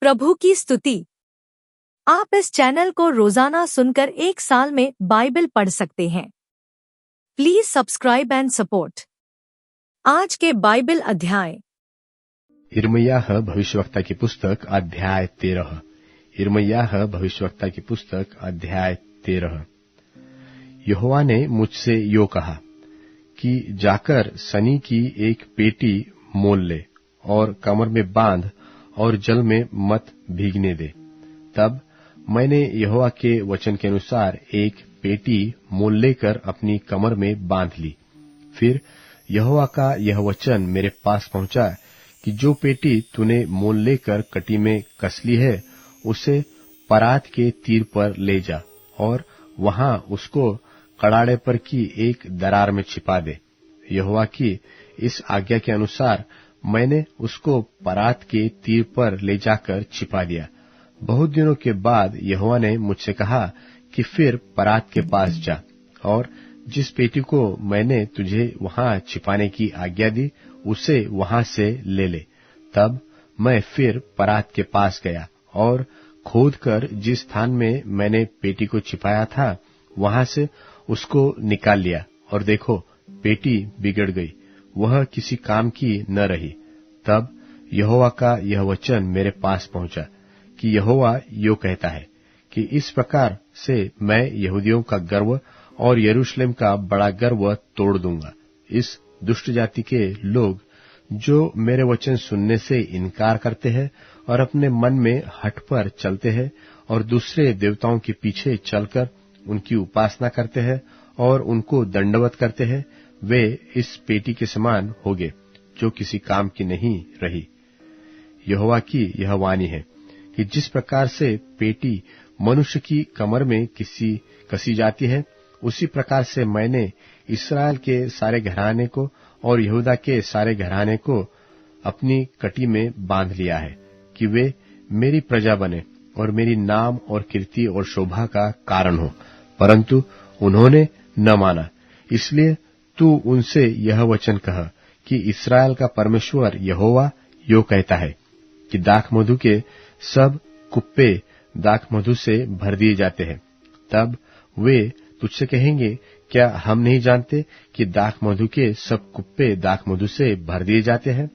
प्रभु की स्तुति। आप इस चैनल को रोजाना सुनकर 1 साल में बाइबल पढ़ सकते हैं। Please subscribe and support. आज के बाइबल अध्याय। यिर्मयाह भविष्यवक्ता की पुस्तक अध्याय 13। यिर्मयाह भविष्यवक्ता की पुस्तक अध्याय 13। यहोवा ने मुझसे यो कहा कि जाकर सनी की एक पेटी मोल ले और कमर में बांध और जल में मत भीगने दे। तब मैंने यहोवा के वचन के अनुसार एक पेटी मोल लेकर अपनी कमर में बांध ली। फिर यहोवा का यह वचन मेरे पास पहुंचा कि जो पेटी तूने मोल लेकर कटी में कस ली है, उसे परात के तीर पर ले जा और वहां उसको कड़ाड़े पर की एक दरार में छिपा दे। यहोवा की इस आज्ञा के अनुसार मैंने उसको परात के तीर पर ले जाकर छिपा दिया। बहुत दिनों के बाद यहोवा ने मुझसे कहा कि फिर परात के पास जा और जिस पेटी को मैंने तुझे वहां छिपाने की आज्ञा दी, उसे वहां से ले ले। तब मैं फिर परात के पास गया और खोदकर जिस स्थान में मैंने पेटी को छिपाया था, वहां से उसको निकाल लिया और देखो, पेटी बिगड़ गई, वह किसी काम की न रही। तब यहोवा का यह वचन मेरे पास पहुंचा कि यहोवा यो कहता है कि इस प्रकार से मैं यहूदियों का गर्व और यरूशलेम का बड़ा गर्व तोड़ दूंगा। इस दुष्ट जाति के लोग जो मेरे वचन सुनने से इनकार करते हैं और अपने मन में हठ पर चलते हैं और दूसरे देवताओं के पीछे चलकर उनकी उपासना करते हैं और उनको दंडवत करते हैं, वे इस पेटी के समान होंगे जो किसी काम की नहीं रही। यहोवा की यह वाणी है कि जिस प्रकार से पेटी मनुष्य की कमर में कसी जाती है, उसी प्रकार से मैंने इस्राएल के सारे घराने को और यहूदा के सारे घराने को अपनी कटी में बांध लिया है कि वे मेरी प्रजा बने और मेरी नाम और कीर्ति और शोभा का कारण हो। परंतु उन्होंने न माना। इसलिए तू उनसे यह वचन कह कि इस्राएल का परमेश्वर यहोवा यो कहता है कि दाख मधु के सब कुप्पे दाख मधु से भर दिए जाते हैं। तब वे तुझसे कहेंगे, क्या हम नहीं जानते कि दाख मधु के सब कुप्पे दाख मधु से भर दिए जाते हैं?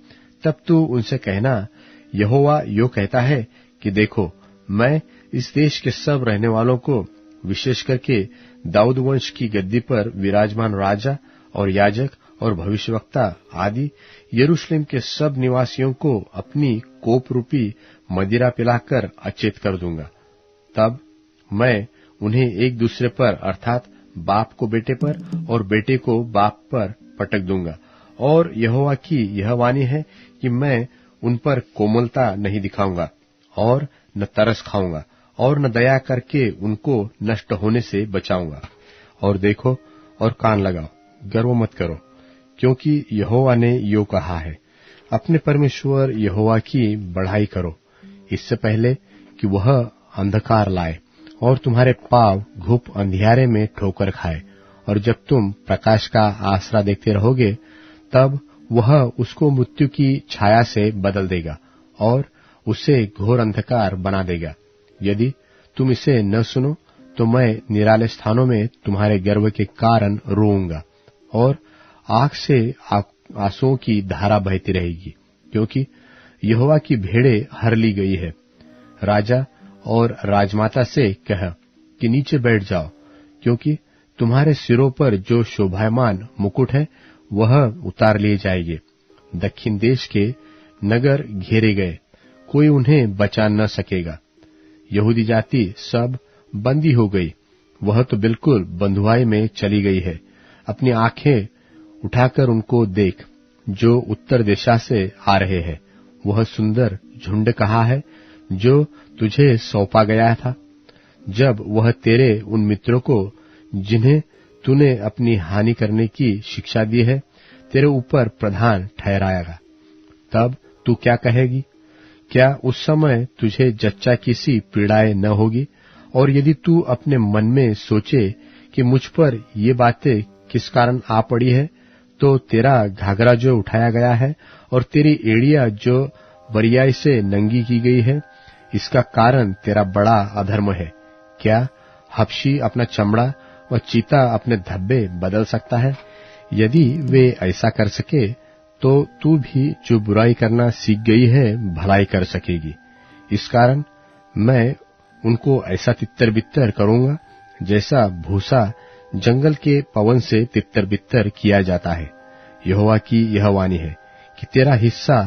तब तू उनसे कहना, यहोवा यो कहता है कि देखो, मैं इस देश के सब रहने वालों को, विशेष करके दाऊद वंश की गद्दी पर विराजमान राजा और याजक और भविष्यवक्ता आदि यरूशलेम के सब निवासियों को अपनी कोप रूपी मदिरा पिलाकर अचेत कर दूंगा। तब मैं उन्हें एक दूसरे पर अर्थात बाप को बेटे पर और बेटे को बाप पर पटक दूंगा। और यहोवा की यह वाणी है कि मैं उन पर कोमलता नहीं दिखाऊंगा और न तरस खाऊंगा और न दया करके उनको नष्ट होने से बचाऊंगा। और देखो और कान लगाओ, गर्व मत करो, क्योंकि यहोवा ने यो कहा है। अपने परमेश्वर यहोवा की बढ़ाई करो, इससे पहले कि वह अंधकार लाए और तुम्हारे पांव घुप अंधियारे में ठोकर खाए। और जब तुम प्रकाश का आसरा देखते रहोगे, तब वह उसको मृत्यु की छाया से बदल देगा और उसे घोर अंधकार बना देगा। यदि तुम इसे न सुनो, तो मैं निराले स्थानों में तुम्हारे गर्व के कारण रोऊंगा और आंख से आंसुओं की धारा बहती रहेगी, क्योंकि यहोवा की भेड़ें हर ली गई है। राजा और राजमाता से कह कि नीचे बैठ जाओ, क्योंकि तुम्हारे सिरों पर जो शोभायमान मुकुट है, वह उतार लिए जाएंगे। दक्षिण देश के नगर घेरे गए, कोई उन्हें बचा न सकेगा। यहूदी जाति सब बंदी हो गई, वह तो बिल्कुल बंधुआई में चली गई है। अपनी आंखें उठाकर उनको देख, जो उत्तर दिशा से आ रहे हैं। वह सुंदर झुंड कहाँ है जो तुझे सौंपा गया था, जब वह तेरे उन मित्रों को, जिन्हें तूने अपनी हानि करने की शिक्षा दी है, तेरे ऊपर प्रधान ठहराएगा? तब तू क्या कहेगी? क्या उस समय तुझे जच्चा की सी पीड़ाएं न होगी? और यदि तू अपने मन में सोचे कि मुझ पर ये बातें किस कारण आ पड़ी है, तो तेरा घाघरा जो उठाया गया है और तेरी एड़िया जो बरियाई से नंगी की गई है, इसका कारण तेरा बड़ा अधर्म है। क्या हबशी अपना चमड़ा व चीता अपने धब्बे बदल सकता है? यदि वे ऐसा कर सके तो तू भी जो बुराई करना सीख गई है भलाई कर सकेगी। इस कारण मैं उनको ऐसा तितर बित्तर करूंगा जैसा भूसा जंगल के पवन से तितर बित्तर किया जाता है। यहोवा की यह वाणी है कि तेरा हिस्सा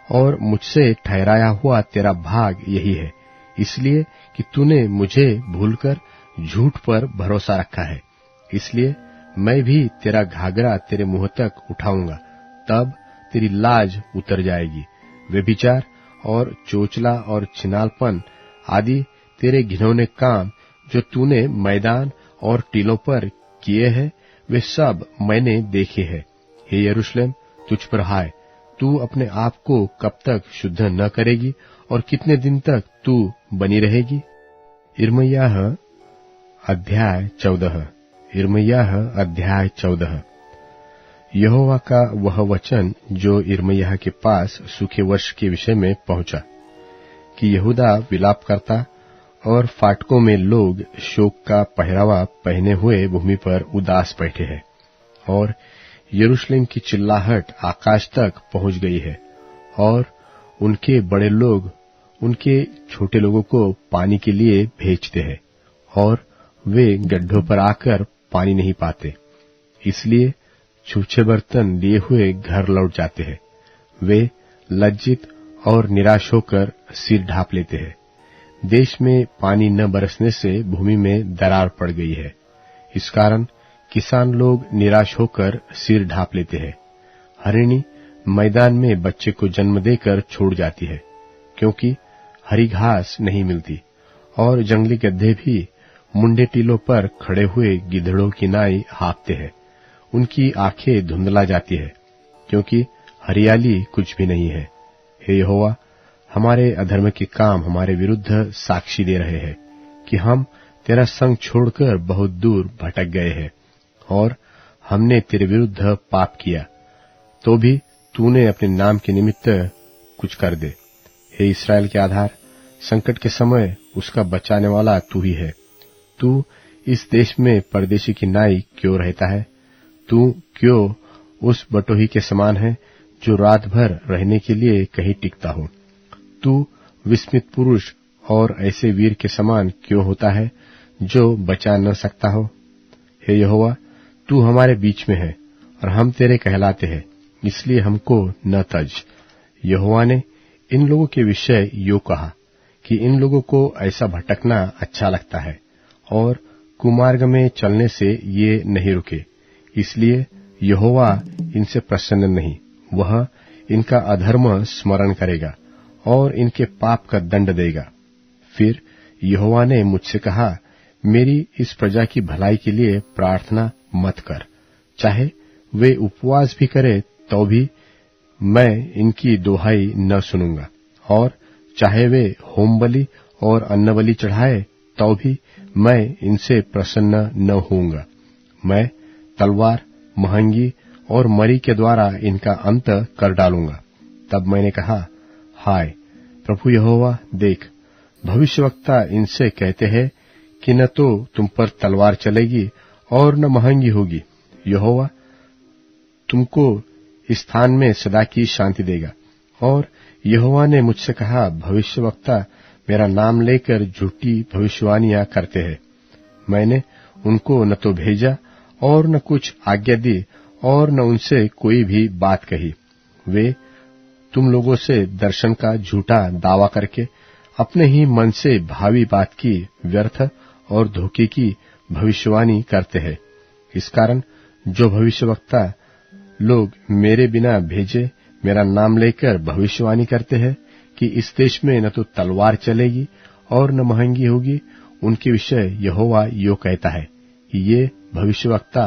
और मुझसे ठहराया हुआ तेरा भाग यही है, इसलिए कि तूने मुझे भूलकर झूठ पर भरोसा रखा है। इसलिए मैं भी तेरा घाघरा तेरे मुंह तक उठाऊंगा, तब तेरी लाज उतर जाएगी। व्यभिचार और चोचला और छिनालपन आदि तेरे घिनौने काम जो तूने मैदान और टीलों पर किए हैं, वे सब मैंने देखे हैं। हे यरूशलेम, तुझ पर हाय, तू अपने आप को कब तक शुद्ध न करेगी और कितने दिन तक तू बनी रहेगी? यिर्मयाह अध्याय 14। यिर्मयाह अध्याय 14। यहोवा का वह वचन जो यिर्मयाह के पास सूखे वर्ष के विषय में पहुंचा कि यहूदा विलाप करता और फाटकों में लोग शोक का पहरावा पहने हुए भूमि पर उदास बैठे हैं, और यरूशलेम की चिल्लाहट आकाश तक पहुंच गई है, और उनके बड़े लोग उनके छोटे लोगों को पानी के लिए भेजते हैं, और वे गड्ढों पर आकर पानी नहीं पाते, इसलिए छूछे बर्तन लिए हुए घर लौट जाते हैं। वे लज्जित और निराश होकर सिर ढांप लेते हैं। देश में पानी न बरसने से भूमि में दरार पड़ गई है, इस कारण किसान लोग निराश होकर सिर ढांप लेते हैं। हरिणी मैदान में बच्चे को जन्म देकर छोड़ जाती है, क्योंकि हरी घास नहीं मिलती, और जंगली गधे भी मुंडे टीलों पर खड़े हुए गिधड़ों की नाई हाँफते हैं। उनकी आंखें धुंधला जाती है, क्योंकि हरियाली कुछ भी नहीं है। हे यहोवा, हमारे अधर्म के काम हमारे विरुद्ध साक्षी दे रहे हैं कि हम तेरा संग छोड़कर बहुत दूर भटक गए हैं, और हमने तेरे विरुद्ध पाप किया, तो भी तूने अपने नाम के निमित्त कुछ कर दे। हे इस्राएल के आधार, संकट के समय उसका बचाने वाला तू ही है। तू इस देश में परदेशी की नाई क्यों रहता है? तू क्यों उस बटोही के समान है जो रात भर रहने के लिए कहीं टिकता हो? तू विस्मित पुरुष और ऐसे वीर के समान क्यों होता है जो बचा न सकता हो? हे यहोवा, तू हमारे बीच में है और हम तेरे कहलाते हैं, इसलिए हमको न तज। यहोवा ने इन लोगों के विषय यो कहा कि इन लोगों को ऐसा भटकना अच्छा लगता है, और कुमार्ग में चलने से ये नहीं रुके, इसलिए यहोवा इनसे प्रसन्न नहीं। वह इनका अधर्म स्मरण करेगा और इनके पाप का दंड देगा। फिर यहोवा ने मुझसे कहा, मेरी इस प्रजा की भलाई के लिए प्रार्थना मत कर। चाहे वे उपवास भी करे तो भी मैं इनकी दोहाई न सुनूंगा, और चाहे वे होम बलि और अन्न बलि चढ़ाए तो भी मैं इनसे प्रसन्न न होऊंगा। मैं तलवार, महंगी और मरी के द्वारा इनका अंत कर डालूंगा। तब मैंने कहा, हाय प्रभु यहोवा, देख, भविष्यवक्ता इनसे कहते हैं कि न तो तुम पर तलवार चलेगी और न महंगी होगी। यहोवा तुमको इस स्थान में सदा की शांति देगा। और यहोवा ने मुझसे कहा, भविष्यवक्ता मेरा नाम लेकर झूठी भविष्यवाणियां करते हैं। मैंने उनको न तो भेजा और न कुछ आज्ञा दी और न उनसे कोई भी बात कही। वे तुम लोगों से दर्शन का झूठा दावा करके अपने ही मन से भावी बात की व्यर्थ और धोखे की भविष्यवाणी करते हैं। इस कारण जो भविष्यवक्ता लोग मेरे बिना भेजे मेरा नाम लेकर भविष्यवाणी करते हैं कि इस देश में न तो तलवार चलेगी और न महंगी होगी, उनके विषय यहोवा यो कहता है कि ये भविष्यवक्ता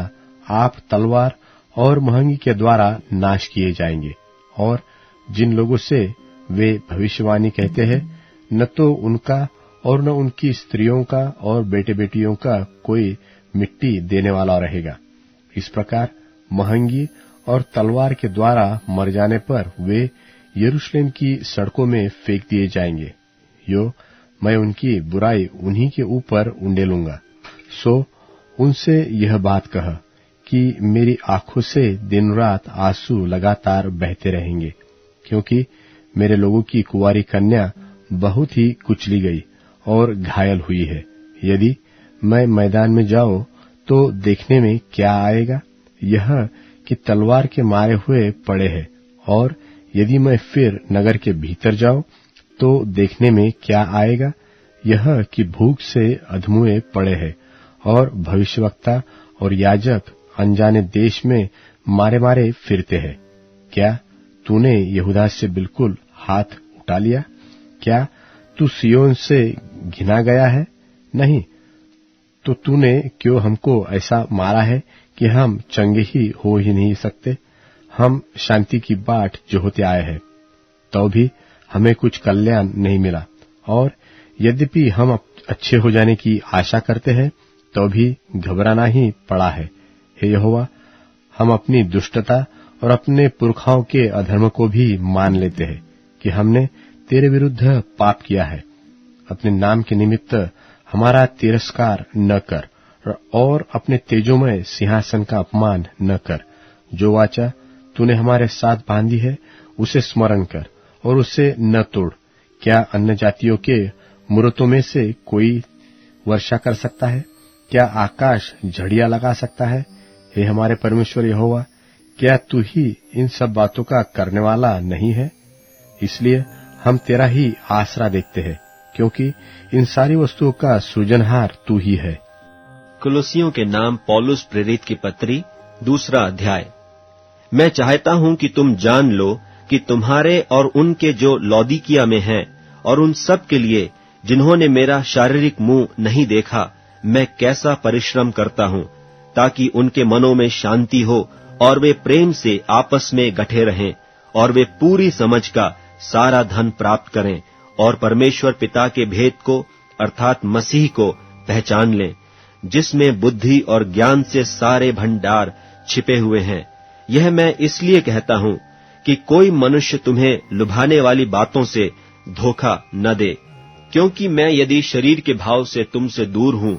आप तलवार और महंगी के द्वारा नाश किए जाएंगे। और जिन लोगों से वे भविष्यवाणी कहते हैं, न तो उनका और न उनकी स्त्रियों का और बेटे बेटियों का कोई मिट्टी देने वाला रहेगा। इस प्रकार महंगी और तलवार के द्वारा मर जाने पर वे यरूशलेम की सड़कों में फेंक दिए जाएंगे। यो मैं उनकी बुराई उन्हीं के ऊपर उंडेलूंगा। सो उनसे यह बात कह कि मेरी आंखों से दिन रात आंसू लगातार बहते रहेंगे, क्योंकि मेरे लोगों की कुंवारी कन्या बहुत ही कुचली गई और घायल हुई है। यदि मैं मैदान में जाऊं तो देखने में क्या आएगा? यह कि तलवार के मारे हुए पड़े हैं। और यदि मैं फिर नगर के भीतर जाऊं तो देखने में क्या आएगा? यह कि भूख से अधमुए पड़े हैं और भविष्यवक्ता और याजक अनजाने देश में मारे मारे फिरते हैं। क्या तूने यहूदा से बिल्कुल हाथ उठा लिया? क्या तू सियोन से घिना गया है? नहीं, तो तूने क्यों हमको ऐसा मारा है कि हम चंगे ही हो ही नहीं सकते? हम शांति की बाट जोहते आए हैं, तो भी हमें कुछ कल्याण नहीं मिला, और यद्यपि हम अच्छे हो जाने की आशा करते हैं तो भी घबराना ही पड़ा है। हे यहोवा, हम अपनी दुष्टता और अपने पुरखाओं के अधर्म को भी मान लेते हैं कि हमने तेरे विरुद्ध पाप किया है। अपने नाम के निमित्त हमारा तिरस्कार न कर और अपने तेजोमय सिंहासन का अपमान न कर। जो वाचा तूने हमारे साथ बांधी है उसे स्मरण कर और उसे न तोड़। क्या अन्य जातियों के मूरतों में से कोई वर्षा कर सकता है? क्या आकाश झड़ियां लगा सकता है? हे हमारे परमेश्वर यहोवा, क्या तू ही इन सब बातों का करने वाला नहीं है? इसलिए हम तेरा ही आसरा देखते हैं, क्योंकि इन सारी वस्तुओं का सृजनहार तू ही है। कुलुसियों के नाम पौलुस प्रेरित की पत्री, 2 अध्याय। मैं चाहता हूं कि तुम जान लो कि तुम्हारे और उनके जो लौदीकिया में हैं और उन सब के लिए जिन्होंने मेरा शारीरिक मुंह नहीं देखा, मैं कैसा परिश्रम करता हूं, ताकि उनके मनों में शांति हो और वे प्रेम से आपस में गठे रहें और वे पूरी समझ का सारा धन प्राप्त करें और परमेश्वर पिता के भेद को अर्थात मसीह को पहचान लें, जिसमें बुद्धि और ज्ञान से सारे भंडार छिपे हुए हैं। यह मैं इसलिए कहता हूं कि कोई मनुष्य तुम्हें लुभाने वाली बातों से धोखा न दे, क्योंकि मैं यदि शरीर के भाव से तुमसे दूर हूं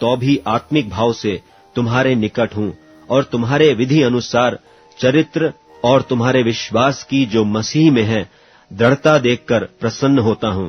तो भी आत्मिक भाव से तुम्हारे निकट हूं और तुम्हारे विधि अनुसार चरित्र और तुम्हारे विश्वास की जो मसीह में है दृढ़ता देखकर प्रसन्न होता हूं।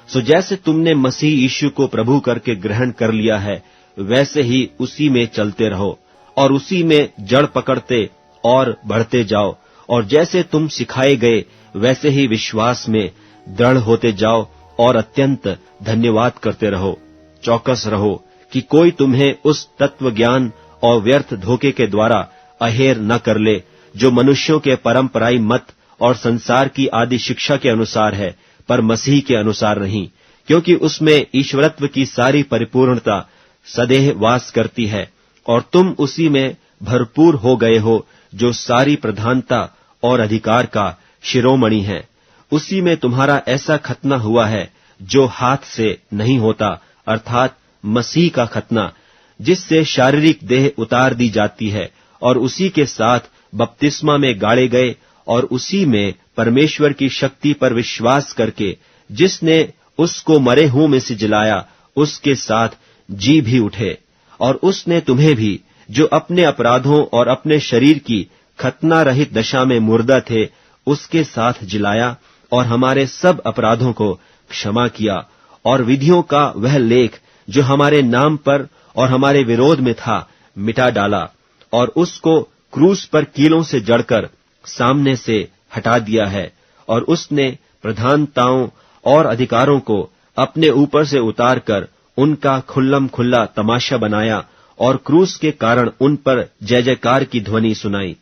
सो जैसे तुमने मसीह यीशु को प्रभु करके ग्रहण कर लिया है, वैसे ही उसी में चलते रहो और उसी में जड़ पकड़ते और बढ़ते जाओ, और जैसे तुम सिखाए गए वैसे ही विश्वास में दृढ़ होते जाओ और अत्यंत धन्यवाद करते रहो। चौकस रहो कि कोई तुम्हें उस तत्व ज्ञान और व्यर्थ धोखे के द्वारा अहेर न कर ले, जो मनुष्यों के परंपराई मत और संसार की आदि शिक्षा के अनुसार है, पर मसीह के अनुसार नहीं, क्योंकि उसमें ईश्वरत्व की सारी परिपूर्णता सदैव वास करती है और तुम उसी में भरपूर हो गए हो, जो सारी प्रधानता और अधिकार का शिरोमणि है। उसी में तुम्हारा ऐसा खतना हुआ है जो हाथ से नहीं होता, अर्थात मसीह का खतना, जिससे शारीरिक देह उतार दी जाती है, और उसी के साथ बपतिस्मा में गाड़े गए और उसी में परमेश्वर की शक्ति पर विश्वास करके जिसने उसको मरे हुओं में से जिलाया, उसके साथ जी भी उठे। और उसने तुम्हें भी, जो अपने अपराधों और अपने शरीर की खतना रहित दशा में मुर्दा थे, उसके साथ जिलाया और हमारे सब अपराधों को क्षमा किया, और विधियों का वह लेख जो हमारे नाम पर और हमारे विरोध में था, मिटा डाला, और उसको क्रूस पर कीलों से जड़कर सामने से हटा दिया है। और उसने प्रधानताओं और अधिकारों को अपने ऊपर से उतारकर उनका खुल्लम खुल्ला तमाशा बनाया और क्रूस के कारण उन पर जय जयकार की ध्वनि सुनाई।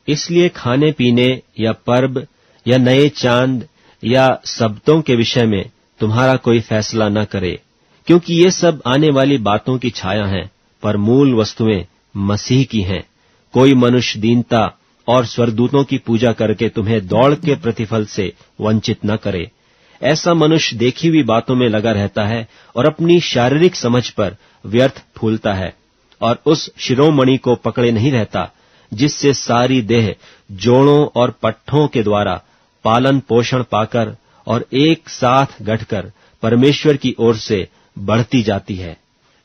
इसलिए खाने पीने या पर्व या नए चांद या सब्तों के विषय में तुम्हारा कोई फैसला न करे, क्योंकि ये सब आने वाली बातों की छाया हैं, पर मूल वस्तुएं मसीह की हैं। कोई मनुष्य दीनता और स्वर्गदूतों की पूजा करके तुम्हें दौड़ के प्रतिफल से वंचित न करे। ऐसा मनुष्य देखी हुई बातों में लगा रहता है और अपनी शारीरिक समझ पर व्यर्थ फूलता है, और उस शिरोमणि को पकड़े नहीं रहता, जिससे सारी देह जोड़ों और पट्ठों के द्वारा पालन पोषण पाकर और एक साथ गठकर परमेश्वर की ओर से बढ़ती जाती है।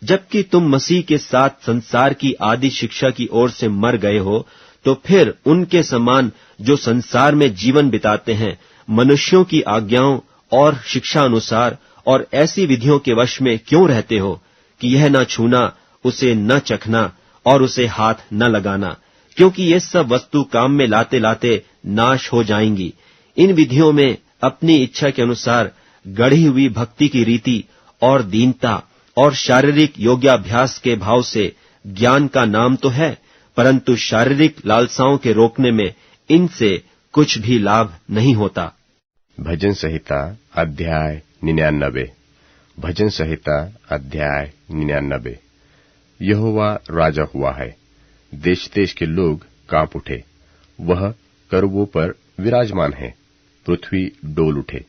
जबकि तुम मसीह के साथ संसार की आदि शिक्षा की ओर से मर गए हो, तो फिर उनके समान जो संसार में जीवन बिताते हैं, मनुष्यों की आज्ञाओं और शिक्षा अनुसार और ऐसी विधियों के वश में क्यों रहते हो कि यह न छूना, उसे न चखना और उसे हाथ न लगाना, क्योंकि ये सब वस्तु काम में लाते लाते नाश हो जाएंगी। इन विधियों में अपनी इच्छा के अनुसार गढ़ी हुई भक्ति की रीति और दीनता और शारीरिक योग्याभ्यास के भाव से ज्ञान का नाम तो है, परंतु शारीरिक लालसाओं के रोकने में इनसे कुछ भी लाभ नहीं होता। भजन संहिता अध्याय 99। भजन संहिता अध्याय 99। यहोवा राजा हुआ है, देश देश के लोग कांप उठे। वह करूबों पर विराजमान है, पृथ्वी डोल उठे।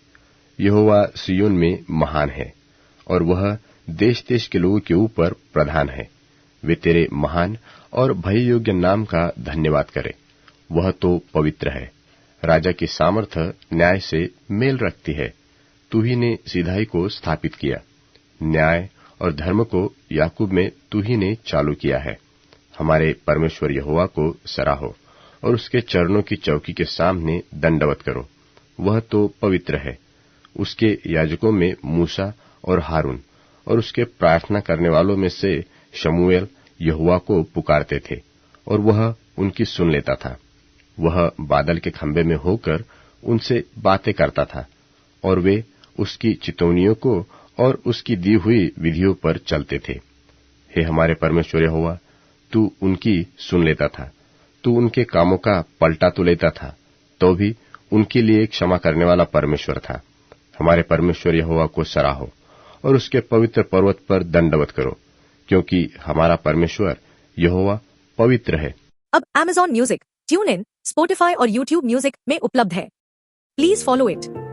यहोवा सिय्योन में महान है, और वह देश देश के लोगों के ऊपर प्रधान है। वे तेरे महान और भय योग्य नाम का धन्यवाद करें। वह तो पवित्र है। राजा की सामर्थ्य न्याय से मेल रखती है। तू ही ने सिधाई को स्थापित किया, न्याय और धर्म को याकूब में तू ही ने चालू किया है। हमारे परमेश्वर यहोवा को सराहो और उसके चरणों की चौकी के सामने दंडवत करो। वह तो पवित्र है। उसके याजकों में मूसा और हारून और उसके प्रार्थना करने वालों में से शमूएल यहोवा को पुकारते थे, और वह उनकी सुन लेता था। वह बादल के खंभे में होकर उनसे बातें करता था, और वे उसकी चितौनियों को और उसकी दी हुई विधियों पर चलते थे। हे हमारे परमेश्वर यहोवा, तू उनकी सुन लेता था। तू उनके कामों का पलटा तो लेता था, तो भी उनके लिए क्षमा करने वाला परमेश्वर था। हमारे परमेश्वर यहोवा को सराहो और उसके पवित्र पर्वत पर दंडवत करो, क्योंकि हमारा परमेश्वर यहोवा पवित्र है। अब Amazon music, tune in, Spotify और YouTube म्यूजिक में उपलब्ध है। Please follow it.